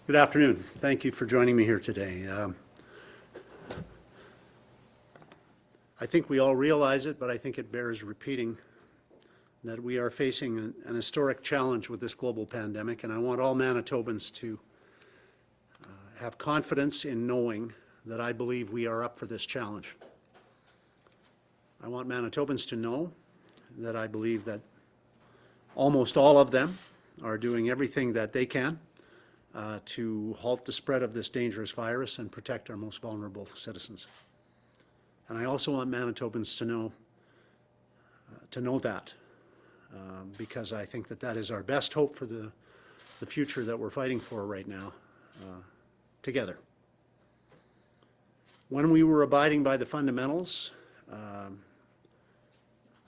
Good afternoon. Thank you for joining me here today. I think we all realize it, but I think it bears repeating that we are facing an historic challenge with this global pandemic, and I want all Manitobans to have confidence in knowing that I believe we are up for this challenge. I want Manitobans to know that I believe that almost all of them are doing everything that they can to halt the spread of this dangerous virus and protect our most vulnerable citizens. And I also want Manitobans to know that, because I think that that is our best hope for the future that we're fighting for right now, together. When we were abiding by the fundamentals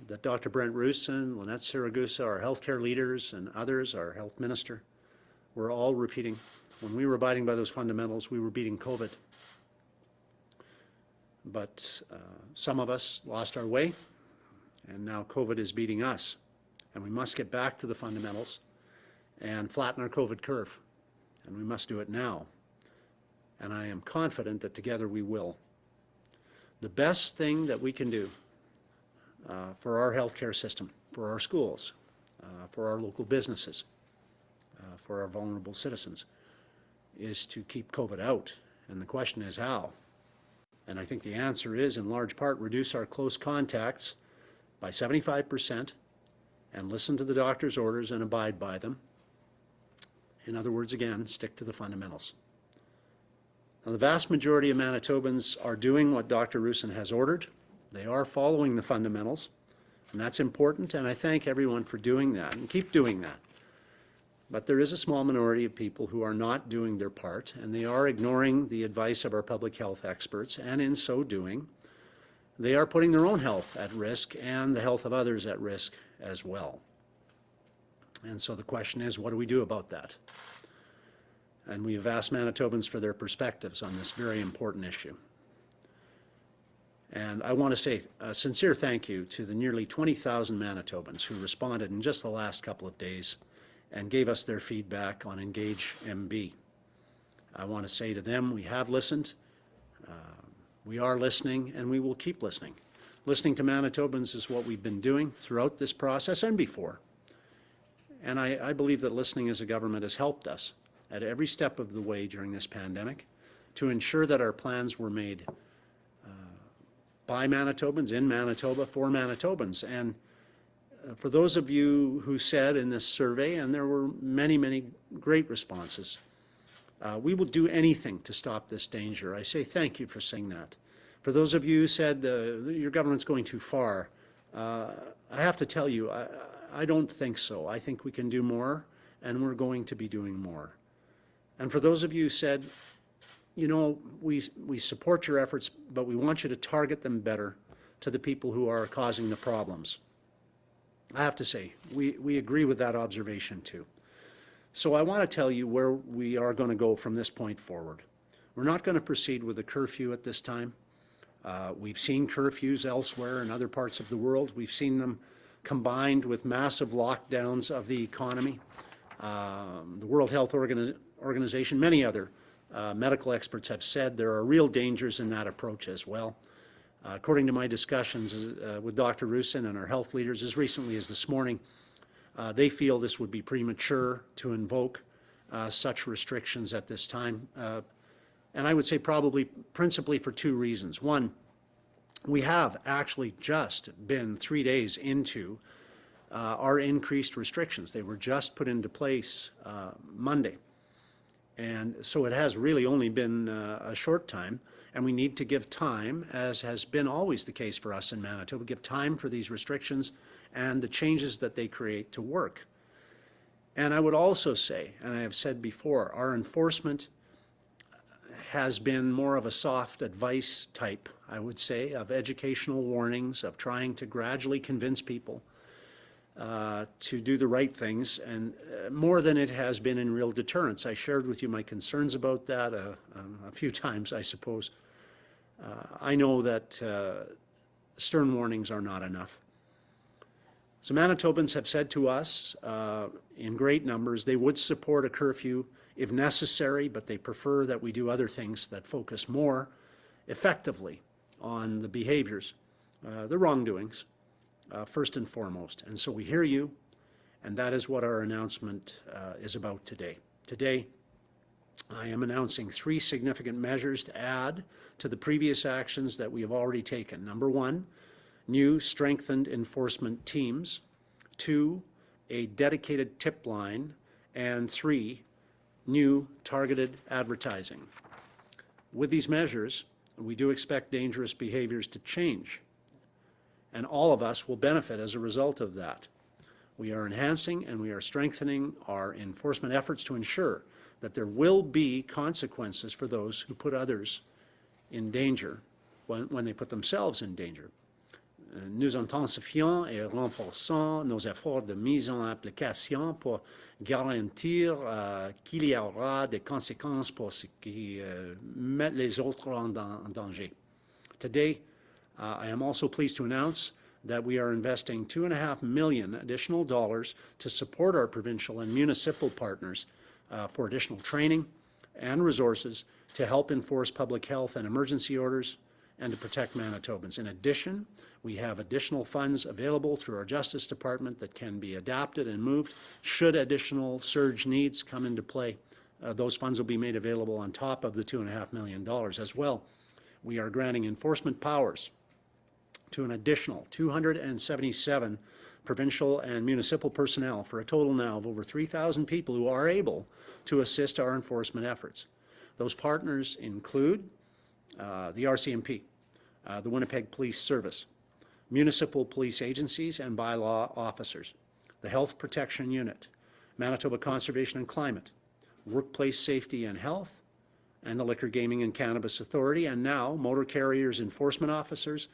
that Dr. Brent Roussin, Lynette Siragusa, our healthcare leaders, and others, our health minister, were all repeating, when we were abiding by those fundamentals, we were beating COVID. But some of us lost our way, and now COVID is beating us. And we must get back to the fundamentals and flatten our COVID curve. And we must do it now. And I am confident that together we will. The best thing that we can do for our healthcare system, for our schools, for our local businesses, for our vulnerable citizens, is to keep COVID out. And the question is how? And I think the answer is, in large part, reduce our close contacts by 75% and listen to the doctor's orders and abide by them. In other words, again, stick to the fundamentals. Now, the vast majority of Manitobans are doing what Dr. Roussin has ordered. They are following the fundamentals, and that's important, and I thank everyone for doing that, and keep doing that. But there is a small minority of people who are not doing their part, and they are ignoring the advice of our public health experts, and in so doing, they are putting their own health at risk and the health of others at risk as well. And so the question is, what do we do about that? And we have asked Manitobans for their perspectives on this very important issue. And I want to say a sincere thank you to the nearly 20,000 Manitobans who responded in just the last couple of days and gave us their feedback on Engage MB. I want to say to them, we have listened, we are listening, and we will keep listening. Listening to Manitobans is what we've been doing throughout this process and before. And I believe that listening as a government has helped us at every step of the way during this pandemic to ensure that our plans were made by Manitobans, in Manitoba, for Manitobans. And for those of you who said in this survey, and there were many, many great responses, we will do anything to stop this danger. I say thank you for saying that. For those of you who said your government's going too far, I have to tell you, I don't think so. I think we can do more, and we're going to be doing more. And for those of you who said, you know, we support your efforts, but we want you to target them better to the people who are causing the problems. I have to say, we agree with that observation too. So I want to tell you where we are going to go from this point forward. We're not going to proceed with a curfew at this time. We've seen curfews elsewhere in other parts of the world. We've seen them combined with massive lockdowns of the economy. The World Health Organization, many other medical experts have said there are real dangers in that approach as well. According to my discussions with Dr. Roussin and our health leaders as recently as this morning, they feel this would be premature to invoke such restrictions at this time. And I would say probably principally for two reasons. One, we have actually just been 3 days into our increased restrictions. They were just put into place Monday. And so it has really only been a short time, and we need to give time, as has been always the case for us in Manitoba, give time for these restrictions and the changes that they create to work. And I would also say, and I have said before, our enforcement has been more of a soft advice type, I would say, of educational warnings, of trying to gradually convince people to do the right things, and more than it has been in real deterrence. I shared with you my concerns about that a few times, I suppose. I know that stern warnings are not enough. So Manitobans have said to us in great numbers they would support a curfew if necessary, but they prefer that we do other things that focus more effectively on the behaviors, the wrongdoings, first and foremost. And so we hear you, and that is what our announcement is about today. Today, I am announcing 3 significant measures to add to the previous actions that we have already taken. Number 1, new strengthened enforcement teams. 2, a dedicated tip line. And 3, new targeted advertising. With these measures, we do expect dangerous behaviors to change, and all of us will benefit as a result of that. We are enhancing and we are strengthening our enforcement efforts to ensure that there will be consequences for those who put others in danger when they put themselves in danger. Nous intensifions et renforçons nos efforts de mise en application pour garantir qu'il y aura des conséquences pour ceux qui mettent les autres en danger. Today, I am also pleased to announce that we are investing $2.5 million additional dollars to support our provincial and municipal partners for additional training and resources to help enforce public health and emergency orders and to protect Manitobans. In addition, we have additional funds available through our Justice Department that can be adapted and moved should additional surge needs come into play. Those funds will be made available on top of the $2.5 million as well. We are granting enforcement powers to an additional 277 provincial and municipal personnel for a total now of over 3,000 people who are able to assist our enforcement efforts. Those partners include the RCMP, the Winnipeg Police Service, municipal police agencies and bylaw officers, the Health Protection Unit, Manitoba Conservation and Climate, Workplace Safety and Health, and the Liquor, Gaming and Cannabis Authority, and now motor carriers enforcement officers,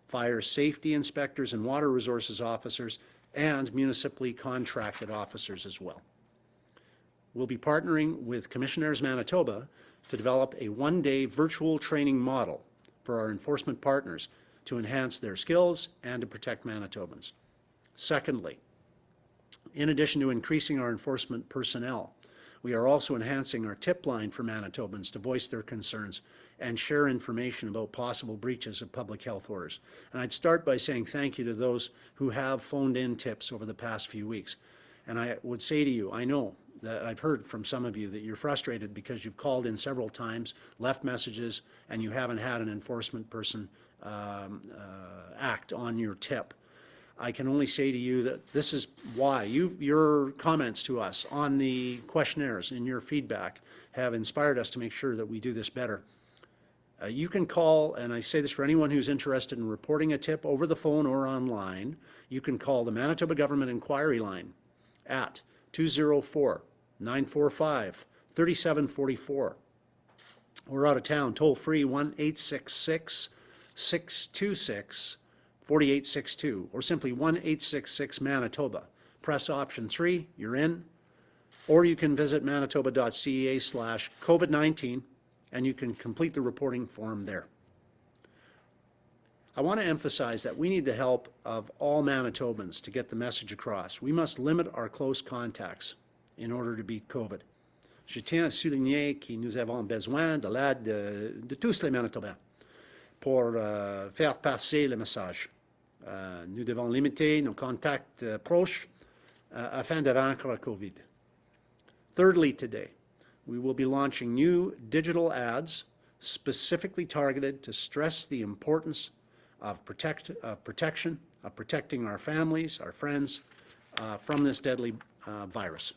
fire safety inspectors and water resources officers, and municipally contracted officers as well. We'll be partnering with Commissioners Manitoba to develop a one-day virtual training model for our enforcement partners to enhance their skills and to protect Manitobans. Secondly, in addition to increasing our enforcement personnel, we are also enhancing our tip line for Manitobans to voice their concerns and share information about possible breaches of public health orders. And I'd start by saying thank you to those who have phoned in tips over the past few weeks. And I would say to you, I know that I've heard from some of you that you're frustrated because you've called in several times, left messages, and you haven't had an enforcement person act on your tip. I can only say to you that this is why your comments to us on the questionnaires and your feedback have inspired us to make sure that we do this better. You can call, and I say this for anyone who's interested in reporting a tip over the phone or online, you can call the Manitoba Government Inquiry Line at 204-945-3744. We're out of town, toll free 1-866-626-4862, or simply 1-866-Manitoba. Press option 3, you're in, or you can visit manitoba.ca/COVID-19 and you can complete the reporting form there. I want to emphasize that we need the help of all Manitobans to get the message across. We must limit our close contacts in order to beat COVID. Je tiens à souligner que nous avons besoin de l'aide de tous les Manitobans pour faire passer le message. Nous devons limiter nos contacts proches afin de vaincre la COVID. Thirdly, today, we will be launching new digital ads specifically targeted to stress the importance of protecting our families, our friends, from this deadly virus.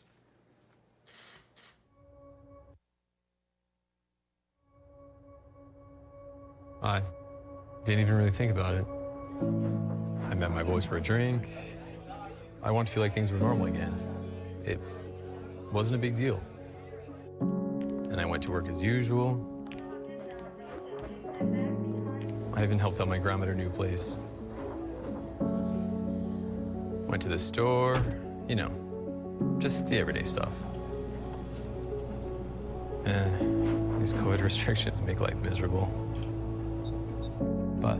I didn't even really think about it. I met my boys for a drink. I wanted to feel like things were normal again. It wasn't a big deal. And I went to work as usual. I even helped out my grandma at her new place. Went to the store, you know, just the everyday stuff. And these COVID restrictions make life miserable. But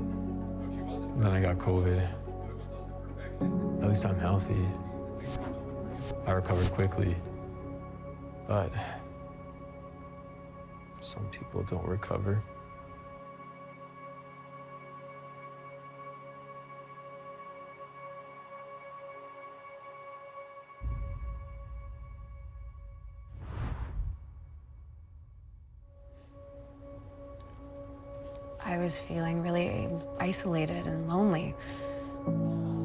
then I got COVID. At least I'm healthy. I recovered quickly. But Some people don't recover. I was feeling really isolated and lonely.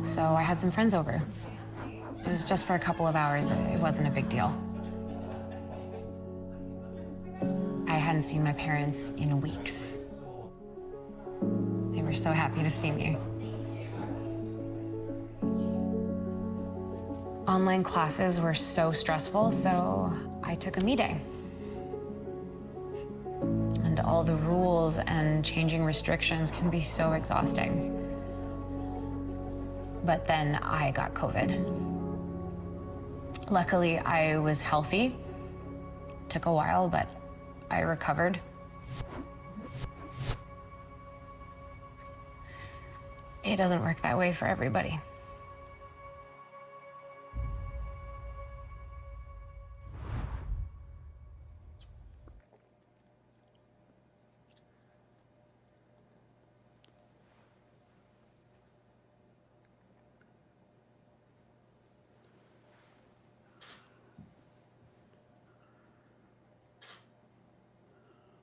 So I had some friends over. It was just for a couple of hours. It wasn't a big deal. I hadn't seen my parents in weeks. They were so happy to see me. Online classes were so stressful, so I took a me-day. And all the rules and changing restrictions can be so exhausting. But then I got COVID. Luckily, I was healthy. Took a while, but I recovered. It doesn't work that way for everybody.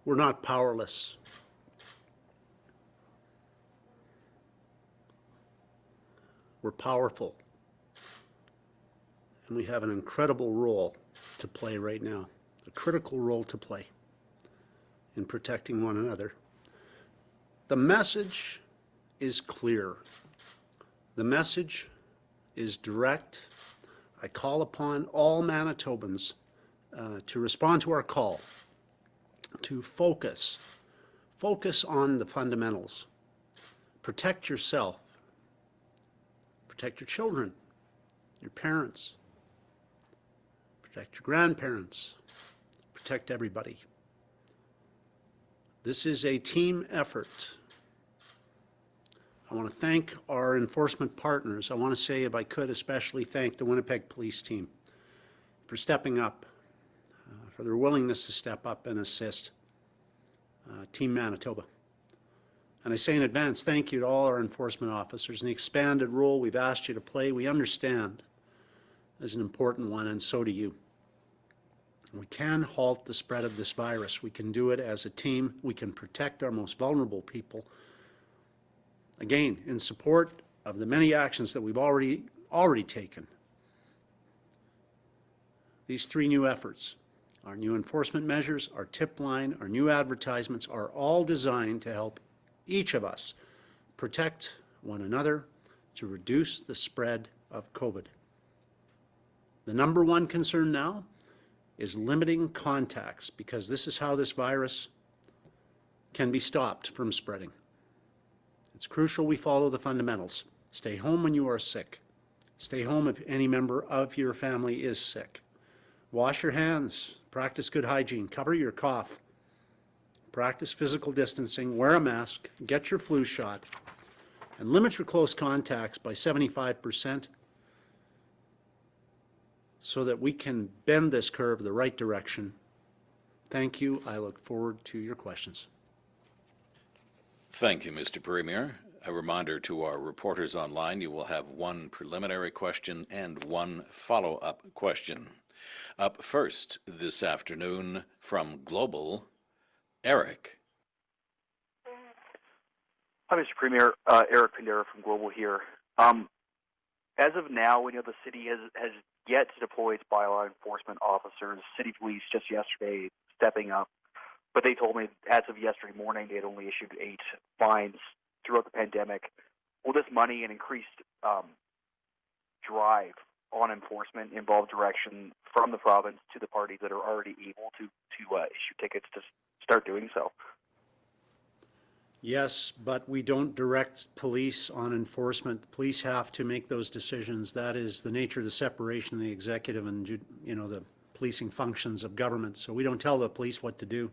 We're not powerless. We're powerful. And we have an incredible role to play right now, a critical role to play in protecting one another. The message is clear. The message is direct. I call upon all Manitobans to respond to our call, to focus on the fundamentals. Protect yourself. Protect your children, your parents. Protect your grandparents. Protect everybody. This is a team effort. I want to thank our enforcement partners. I want to say, if I could, especially thank the Winnipeg police team for stepping up, for their willingness to step up and assist Team Manitoba. And I say in advance, thank you to all our enforcement officers and the expanded role we've asked you to play. We understand is an important one, and so do you. We can halt the spread of this virus. We can do it as a team. We can protect our most vulnerable people. Again, in support of the many actions that we've already taken. These three new efforts, our new enforcement measures, our tip line, our new advertisements, are all designed to help each of us protect one another to reduce the spread of COVID. The number one concern now is limiting contacts, because this is how this virus can be stopped from spreading. It's crucial we follow the fundamentals. Stay home when you are sick. Stay home if any member of your family is sick. Wash your hands. Practice good hygiene. Cover your cough. Practice physical distancing. Wear a mask. Get your flu shot. And limit your close contacts by 75% so that we can bend this curve the right direction. Thank you. I look forward to your questions. Thank you, Mr. Premier. A reminder to our reporters online, you will have one preliminary question and one follow-up question. Up first this afternoon from Global, Eric. Hi, Mr. Premier. Eric Pandera from Global here. As of now, we know the city has yet to deploy its bylaw enforcement officers. City police just yesterday stepping up, but they told me as of yesterday morning they had only issued 8 fines throughout the pandemic. Will this money and increased drive on enforcement involve direction from the province to the parties that are already able to issue tickets to start doing so? Yes, but we don't direct police on enforcement. Police have to make those decisions. That is the nature of the separation of the executive and, the policing functions of government. So we don't tell the police what to do.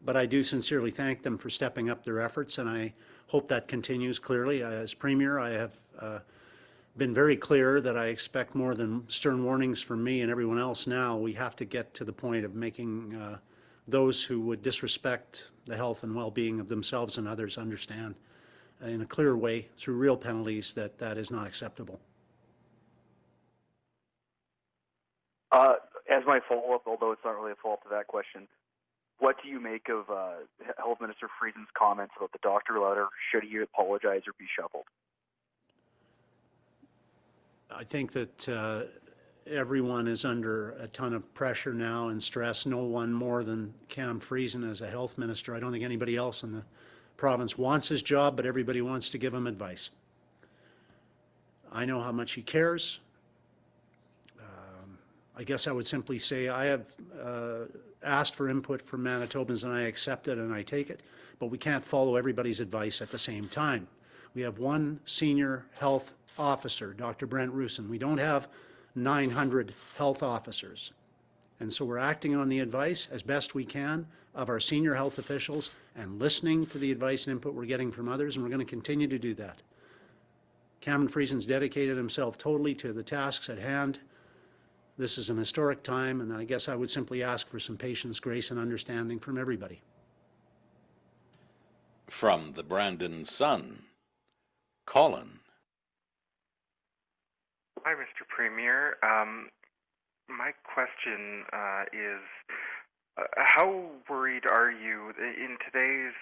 But I do sincerely thank them for stepping up their efforts, and I hope that continues clearly. As Premier, I have been very clear that I expect more than stern warnings from me and everyone else now. We have to get to the point of making those who would disrespect the health and well-being of themselves and others understand in a clear way through real penalties that that is not acceptable. As my follow-up, although it's not really a follow-up to that question, what do you make of Health Minister Friesen's comments about the doctor letter? Should he apologize or be shuffled? I think that everyone is under a ton of pressure now and stress. No one more than Cam Friesen as a health minister. I don't think anybody else in the province wants his job, but everybody wants to give him advice. I know how much he cares. I guess I would simply say I have asked for input from Manitobans and I accept it and I take it, but we can't follow everybody's advice at the same time. We have one senior health officer, Dr. Brent Rusin. We don't have 900 health officers. And so we're acting on the advice as best we can of our senior health officials and listening to the advice and input we're getting from others, and we're going to continue to do that. Cameron Friesen's dedicated himself totally to the tasks at hand. This is an historic time, and I guess I would simply ask for some patience, grace, and understanding from everybody. From the Brandon Sun, Colin. Hi, Mr. Premier. My question is, how worried are you? In today's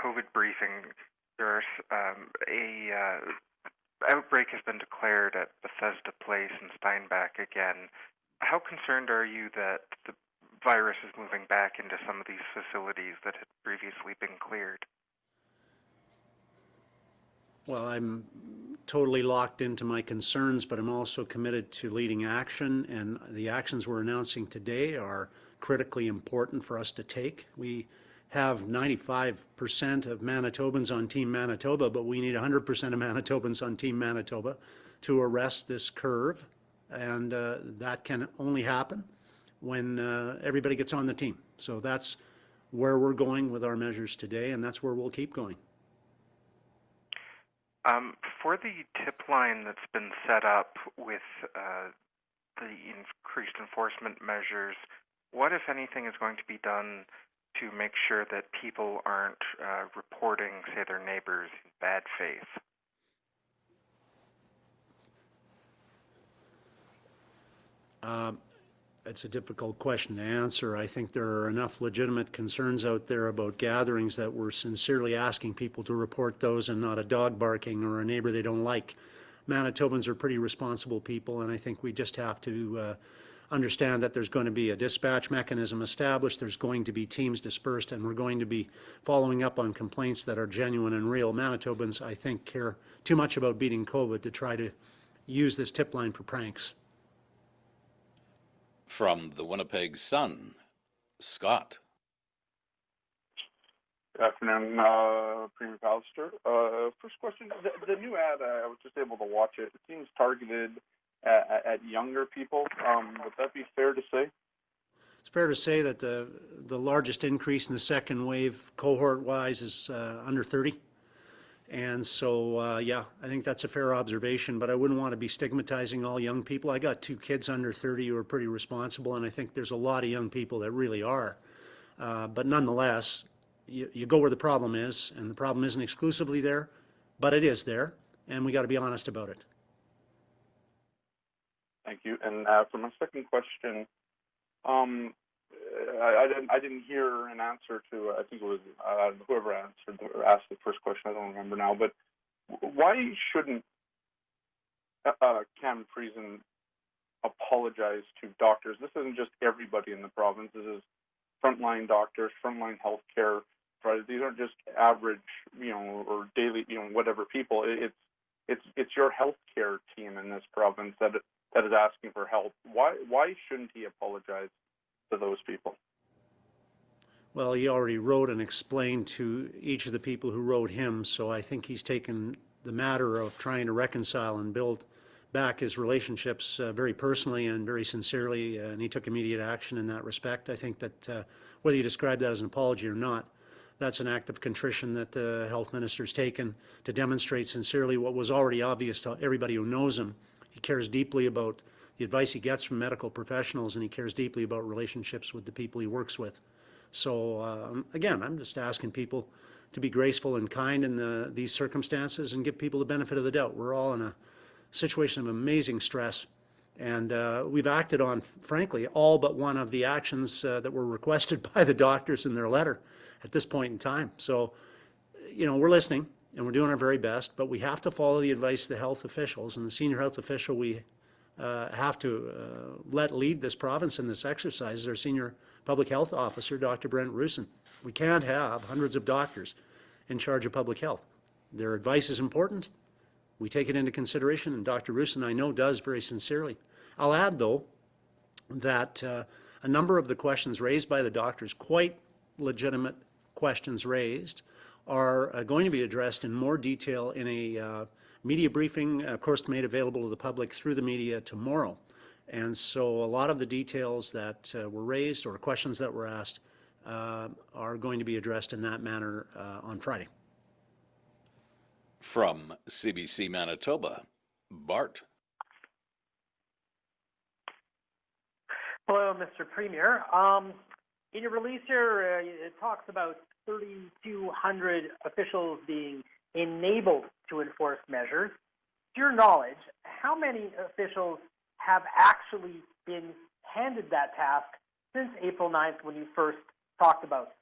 COVID briefing, there's a outbreak has been declared at Bethesda Place and Steinbach again. How concerned are you that the virus is moving back into some of these facilities that had previously been cleared? Well, I'm totally locked into my concerns, but I'm also committed to leading action, and the actions we're announcing today are critically important for us to take. We have 95% of Manitobans on Team Manitoba, but we need 100% of Manitobans on Team Manitoba to arrest this curve, and that can only happen when everybody gets on the team. So that's where we're going with our measures today, and that's where we'll keep going. For the tip line that's been set up with the increased enforcement measures, what, if anything, is going to be done to make sure that people aren't reporting, say, their neighbors in bad faith? It's a difficult question to answer. I think there are enough legitimate concerns out there about gatherings that we're sincerely asking people to report those and not a dog barking or a neighbor they don't like. Manitobans are pretty responsible people, and I think we just have to understand that there's going to be a dispatch mechanism established, there's going to be teams dispersed, and we're going to be following up on complaints that are genuine and real. Manitobans, I think, care too much about beating COVID to try to use this tip line for pranks. From the Winnipeg Sun, Scott. Good afternoon, Premier Pallister. First question, the new ad, I was just able to watch it. It seems targeted at younger people. Would that be fair to say? It's fair to say that the largest increase in the second wave cohort-wise is under 30. And so, yeah, I think that's a fair observation, but I wouldn't want to be stigmatizing all young people. I got 2 kids under 30 who are pretty responsible, and I think there's a lot of young people that really are. But nonetheless, you go where the problem is, and the problem isn't exclusively there, but it is there, and we got to be honest about it. Thank you. And for my second question, I didn't hear an answer to, I think it was whoever answered or asked the first question, I don't remember now, but why shouldn't Cam Friesen apologize to doctors? This isn't just everybody in the province. This is frontline doctors, frontline healthcare providers. These aren't just average, or daily, whatever people. It's your healthcare team in this province that is asking for help. Why shouldn't he apologize to those people? Well, he already wrote and explained to each of the people who wrote him, so I think he's taken the matter of trying to reconcile and build back his relationships very personally and very sincerely, and he took immediate action in that respect. I think that whether you describe that as an apology or not, that's an act of contrition that the health minister's taken to demonstrate sincerely what was already obvious to everybody who knows him. He cares deeply about the advice he gets from medical professionals, and he cares deeply about relationships with the people he works with. So again, I'm just asking people to be graceful and kind in these circumstances and give people the benefit of the doubt. We're all in a situation of amazing stress, and we've acted on, frankly, all but one of the actions that were requested by the doctors in their letter at this point in time. So, we're listening and we're doing our very best, but we have to follow the advice of the health officials, and the senior health official we have to let lead this province in this exercise is our senior public health officer, Dr. Brent Rusin. We can't have hundreds of doctors in charge of public health. Their advice is important. We take it into consideration, and Dr. Rusin, I know, does very sincerely. I'll add, though, that a number of the questions raised by the doctors, quite legitimate questions raised, are going to be addressed in more detail in a media briefing, of course, made available to the public through the media tomorrow. And so a lot of the details that were raised or questions that were asked are going to be addressed in that manner on Friday. From CBC Manitoba, Bart. Hello, Mr. Premier. In your release here, it talks about 3,200 officials being enabled to enforce measures. To your knowledge, how many officials have actually been handed that task since April 9th when you first talked about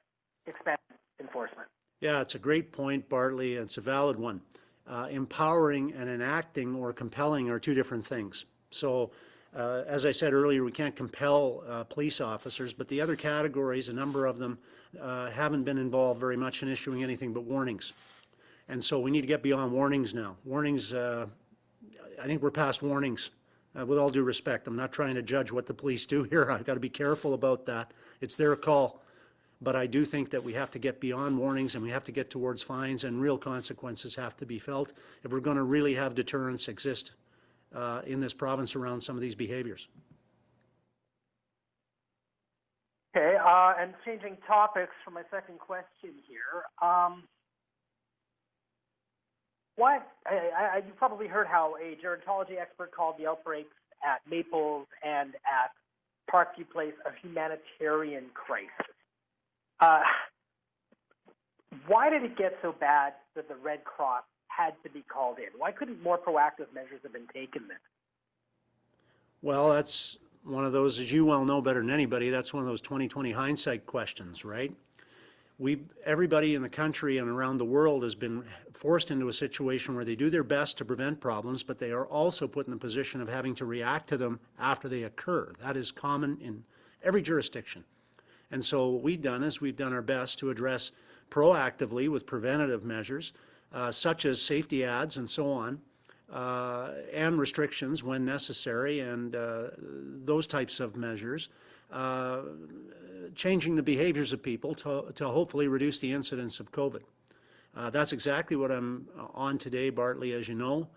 expanded enforcement? Yeah, it's a great point, Bartley, and it's a valid one. Empowering and enacting or compelling are two different things. So, as I said earlier, we can't compel police officers, but the other categories, a number of them, haven't been involved very much in issuing anything but warnings. And so we need to get beyond warnings now. Warnings, I think we're past warnings, with all due respect. I'm not trying to judge what the police do here. I've got to be careful about that. It's their call. But I do think that we have to get beyond warnings, and we have to get towards fines, and real consequences have to be felt if we're going to really have deterrence exist in this province around some of these behaviors. Okay, and changing topics for my second question here. You've probably heard how a gerontology expert called the outbreaks at Maples and at Parkview Place a humanitarian crisis. Why did it get so bad that the Red Cross had to be called in? Why couldn't more proactive measures have been taken then? Well, that's one of those, as you well know better than anybody, that's one of those 20/20 hindsight questions, right? Everybody in the country and around the world has been forced into a situation where they do their best to prevent problems, but they are also put in the position of having to react to them after they occur. That is common in every jurisdiction. And so what we've done is we've done our best to address proactively with preventative measures, such as safety ads and so on, and restrictions when necessary, and those types of measures, changing the behaviors of people to hopefully reduce the incidence of COVID. That's exactly what I'm on today, Bartley, as you know.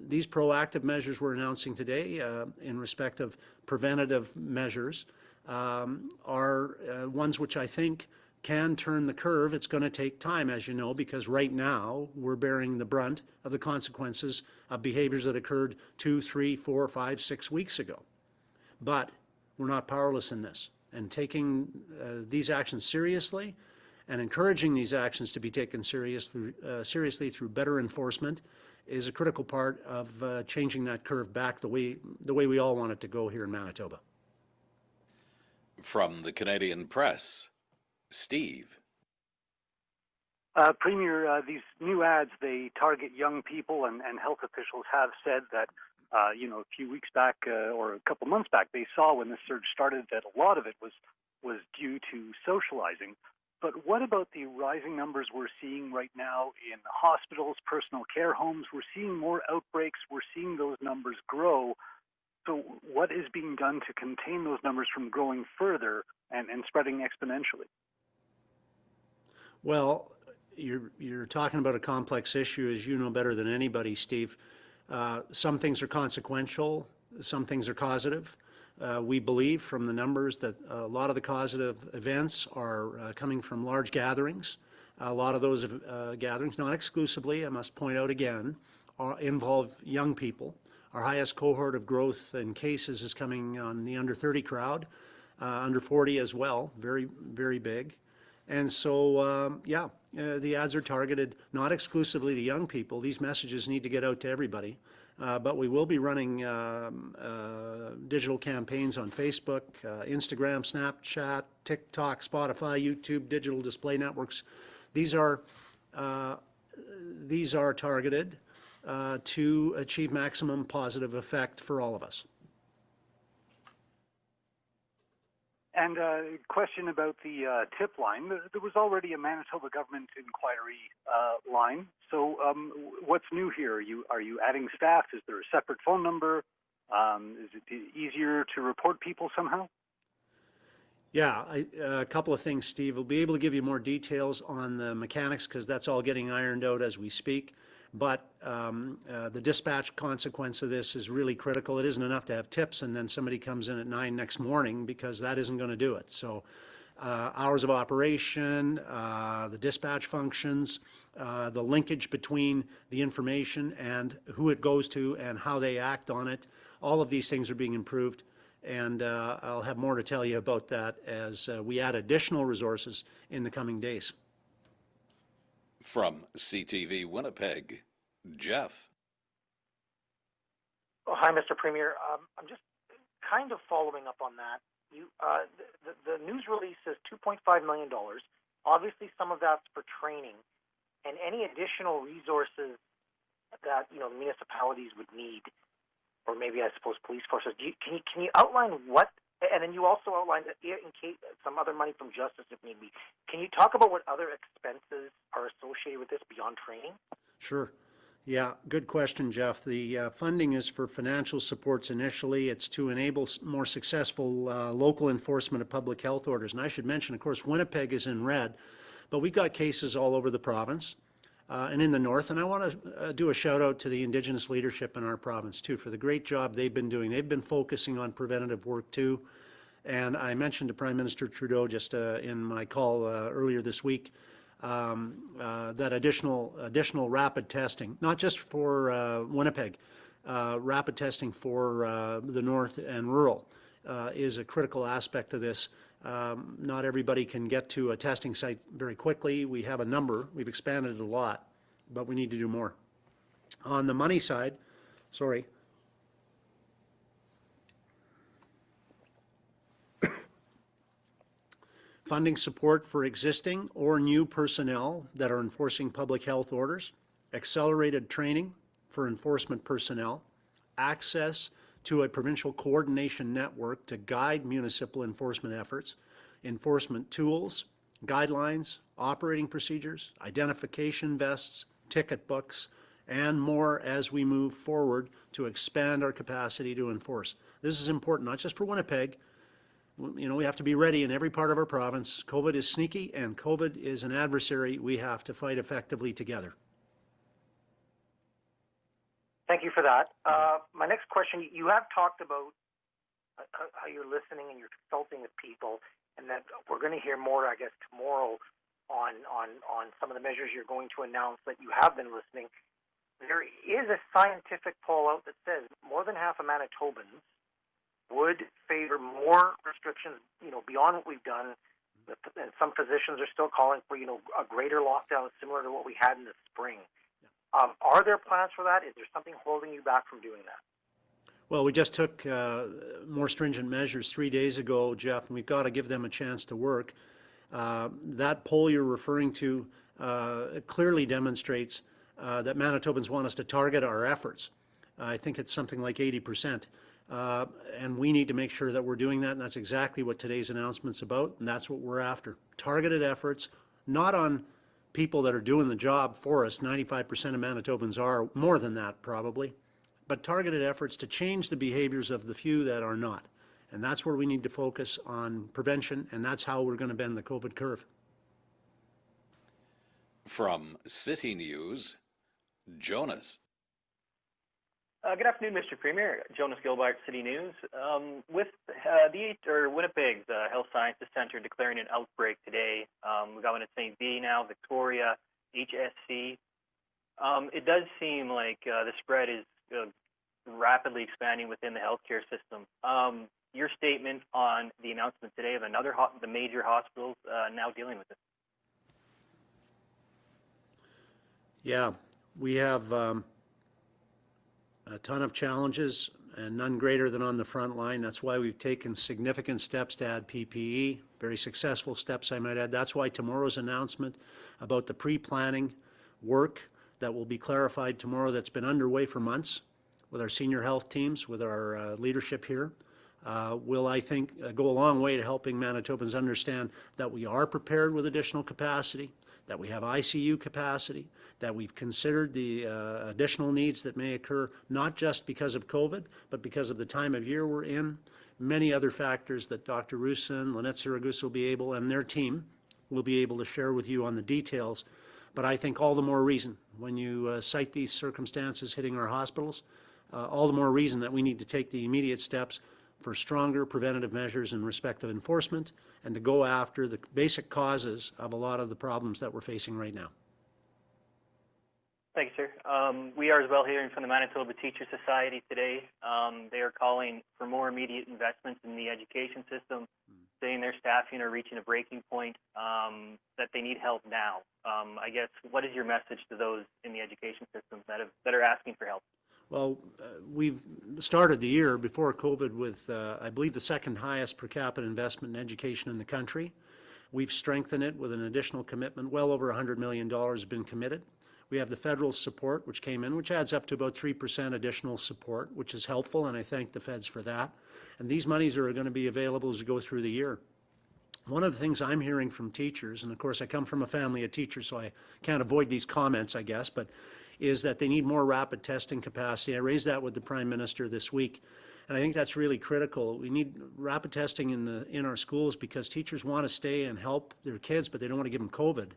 These proactive measures we're announcing today in respect of preventative measures are ones which I think can turn the curve. It's going to take time, as you know, because right now we're bearing the brunt of the consequences of behaviors that occurred 2, 3, 4, 5, 6 weeks ago. But we're not powerless in this. And taking these actions seriously and encouraging these actions to be taken seriously through better enforcement is a critical part of changing that curve back the way we all want it to go here in Manitoba. From the Canadian Press, Steve. Premier, these new ads, they target young people, and health officials have said that, a few weeks back or a couple months back, they saw when this surge started that a lot of it was due to socializing. But what about the rising numbers we're seeing right now in hospitals, personal care homes? We're seeing more outbreaks. We're seeing those numbers grow. So what is being done to contain those numbers from growing further and spreading exponentially? Well, you're talking about a complex issue, as you know better than anybody, Steve. Some things are consequential, some things are causative. We believe from the numbers that a lot of the causative events are coming from large gatherings. A lot of those gatherings, not exclusively, I must point out again, involve young people. Our highest cohort of growth in cases is coming on the under 30 crowd. under 40 as well, very, very big. And so, the ads are targeted not exclusively to young people. These messages need to get out to everybody. But we will be running digital campaigns on Facebook, Instagram, Snapchat, TikTok, Spotify, YouTube, digital display networks. These are targeted to achieve maximum positive effect for all of us. And a question about the tip line. There was already a Manitoba government inquiry line. So what's new here? Are you adding staff? Is there a separate phone number? Is it easier to report people somehow? Yeah, a couple of things, Steve. We'll be able to give you more details on the mechanics because that's all getting ironed out as we speak. But the dispatch consequence of this is really critical. It isn't enough to have tips and then somebody comes in at 9 next morning because that isn't going to do it. So hours of operation, the dispatch functions, the linkage between the information and who it goes to and how they act on it, all of these things are being improved. And I'll have more to tell you about that as we add additional resources in the coming days. From CTV Winnipeg, Jeff. Oh, hi, Mr. Premier. I'm just kind of following up on that. The news release says $2.5 million. Obviously, some of that's for training, and any additional resources that the municipalities would need, or maybe I suppose police forces. Can you outline what? And then you also outlined that in case some other money from justice if need be. Can you talk about what other expenses are associated with this beyond training? Sure. Yeah, good question, Jeff. The funding is for financial supports initially. It's to enable more successful local enforcement of public health orders. And I should mention, of course, Winnipeg is in red, but we've got cases all over the province and in the north. And I want to do a shout out to the Indigenous leadership in our province too for the great job they've been doing. They've been focusing on preventative work too. And I mentioned to Prime Minister Trudeau just in my call earlier this week that additional rapid testing, not just for Winnipeg, rapid testing for the north and rural is a critical aspect of this. Not everybody can get to a testing site very quickly. We have a number, we've expanded it a lot, but we need to do more. On the money side, funding support for existing or new personnel that are enforcing public health orders, accelerated training for enforcement personnel, access to a provincial coordination network to guide municipal enforcement efforts, enforcement tools, guidelines, operating procedures, identification vests, ticket books, and more as we move forward to expand our capacity to enforce. This is important, not just for Winnipeg. We have to be ready in every part of our province. COVID is sneaky and COVID is an adversary we have to fight effectively together. Thank you for that. My next question, you have talked about how you're listening and you're consulting with people, and that we're going to hear more, I guess, tomorrow on some of the measures you're going to announce that you have been listening. There is a scientific poll out that says more than half of Manitobans would favor more restrictions, beyond what we've done. And some physicians are still calling for, a greater lockdown similar to what we had in the spring. Are there plans for that? Is there something holding you back from doing that? Well, we just took more stringent measures 3 days ago, Jeff, and we've got to give them a chance to work. That poll you're referring to clearly demonstrates that Manitobans want us to target our efforts. I think it's something like 80%. And we need to make sure that we're doing that, and that's exactly what today's announcement's about, and that's what we're after. Targeted efforts, not on people that are doing the job for us. 95% of Manitobans are, more than that probably, but targeted efforts to change the behaviors of the few that are not. And that's where we need to focus on prevention, and that's how we're going to bend the COVID curve. From City News, Jonas. Good afternoon, Mr. Premier. Jonas Gilbart, City News. With Winnipeg's Health Sciences Centre declaring an outbreak today, we've got one at St. V now, Victoria, HSC. It does seem like the spread is rapidly expanding within the healthcare system. your statement on the announcement today of the major hospitals now dealing with this. Yeah, we have a ton of challenges and none greater than on the front line. That's why we've taken significant steps to add PPE, very successful steps, I might add. That's why tomorrow's announcement about the pre-planning work that will be clarified tomorrow, that's been underway for months with our senior health teams, with our leadership here, will, I think, go a long way to helping Manitobans understand that we are prepared with additional capacity, that we have ICU capacity, that we've considered the additional needs that may occur, not just because of COVID, but because of the time of year we're in, many other factors that Dr. Roussin, Lynette Siragusa will be able, and their team will be able to share with you on the details. But I think all the more reason, when you cite these circumstances hitting our hospitals, all the more reason that we need to take the immediate steps for stronger preventative measures in respect of enforcement and to go after the basic causes of a lot of the problems that we're facing right now. Thank you, sir. We are as well hearing from the Manitoba Teacher Society today. They are calling for more immediate investments in the education system, saying their staffing are reaching a breaking point, that they need help now. I guess, what is your message to those in the education system that are asking for help? Well, we've started the year before COVID with, I believe, the second highest per capita investment in education in the country. We've strengthened it with an additional commitment. Well over $100 million has been committed. We have the federal support, which came in, which adds up to about 3% additional support, which is helpful, and I thank the feds for that. And these monies are going to be available as we go through the year. One of the things I'm hearing from teachers, and of course I come from a family of teachers, so I can't avoid these comments, I guess, but is that they need more rapid testing capacity. I raised that with the Prime Minister this week, and I think that's really critical. We need rapid testing in our schools because teachers want to stay and help their kids, but they don't want to give them COVID.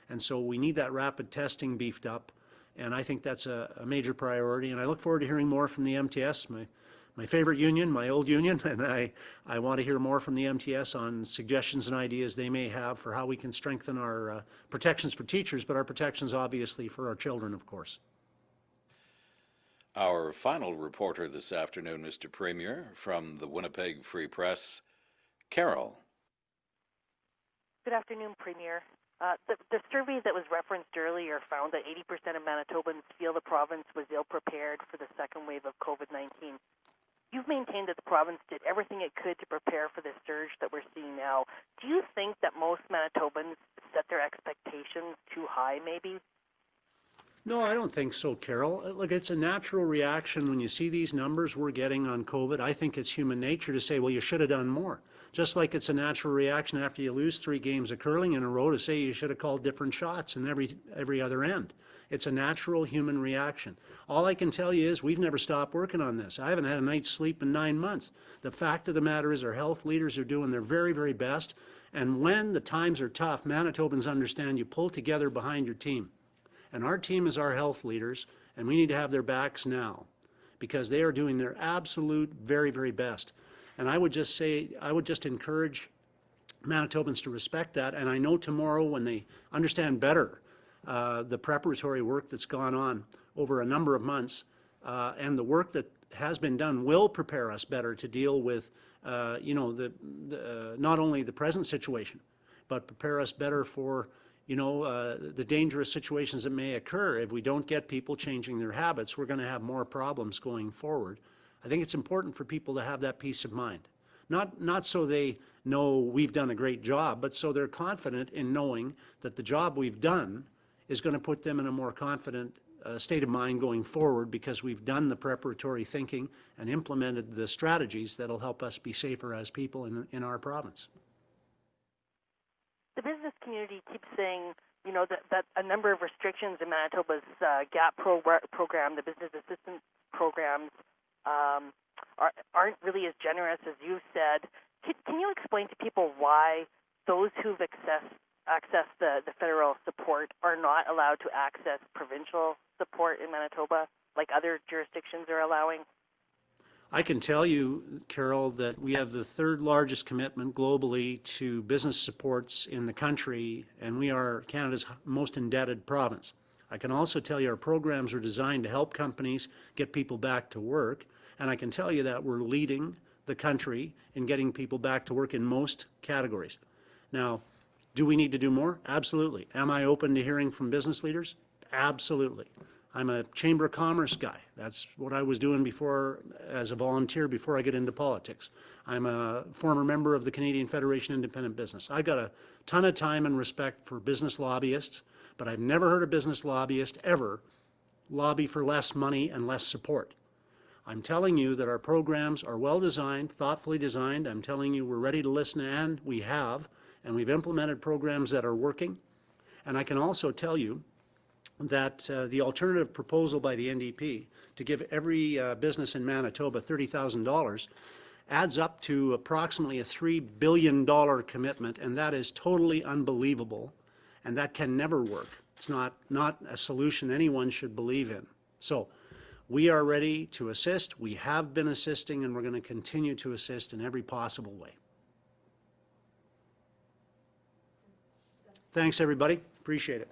And so we need that rapid testing beefed up, and I think that's a major priority. And I look forward to hearing more from the MTS, my favorite union, my old union, and I want to hear more from the MTS on suggestions and ideas they may have for how we can strengthen our protections for teachers, but our protections obviously for our children, of course. Our final reporter this afternoon, Mr. Premier, from the Winnipeg Free Press, Carol. Good afternoon, Premier. The survey that was referenced earlier found that 80% of Manitobans feel the province was ill-prepared for the second wave of COVID-19. You've maintained that the province did everything it could to prepare for this surge that we're seeing now. Do you think that most Manitobans set their expectations too high, maybe? No, I don't think so, Carol. Look, it's a natural reaction when you see these numbers we're getting on COVID. I think it's human nature to say, well, you should have done more. Just like it's a natural reaction after you lose 3 games of curling in a row to say you should have called different shots in every other end. It's a natural human reaction. All I can tell you is we've never stopped working on this. I haven't had a night's sleep in 9 months. The fact of the matter is our health leaders are doing their very, very best. And when the times are tough, Manitobans understand you pull together behind your team. And our team is our health leaders, and we need to have their backs now because they are doing their absolute very, very best. And I would just say, I would just encourage Manitobans to respect that. And I know tomorrow when they understand better the preparatory work that's gone on over a number of months and the work that has been done will prepare us better to deal with, not only the present situation, but prepare us better for the dangerous situations that may occur. If we don't get people changing their habits, we're going to have more problems going forward. I think it's important for people to have that peace of mind. Not so they know we've done a great job, but so they're confident in knowing that the job we've done is going to put them in a more confident state of mind going forward because we've done the preparatory thinking and implemented the strategies that'll help us be safer as people in our province. The business community keeps saying, that a number of restrictions in Manitoba's GAP program, the business assistance programs, aren't really as generous as you've said. Can you explain to people why those who've accessed the federal support are not allowed to access provincial support in Manitoba like other jurisdictions are allowing? I can tell you, Carol, that we have the 3rd largest commitment globally to business supports in the country, and we are Canada's most indebted province. I can also tell you our programs are designed to help companies get people back to work, and I can tell you that we're leading the country in getting people back to work in most categories. Now, do we need to do more? Absolutely. Am I open to hearing from business leaders? Absolutely. I'm a Chamber of Commerce guy. That's what I was doing before, as a volunteer, before I get into politics. I'm a former member of the Canadian Federation of Independent Business. I got a ton of time and respect for business lobbyists, but I've never heard a business lobbyist ever lobby for less money and less support. I'm telling you that our programs are well designed, thoughtfully designed. I'm telling you we're ready to listen, and we have, and we've implemented programs that are working. And I can also tell you that the alternative proposal by the NDP to give every business in Manitoba $30,000 adds up to approximately a $3 billion commitment, and that is totally unbelievable, and that can never work. It's not a solution anyone should believe in. So we are ready to assist. We have been assisting, and we're going to continue to assist in every possible way. Thanks, everybody. Appreciate it.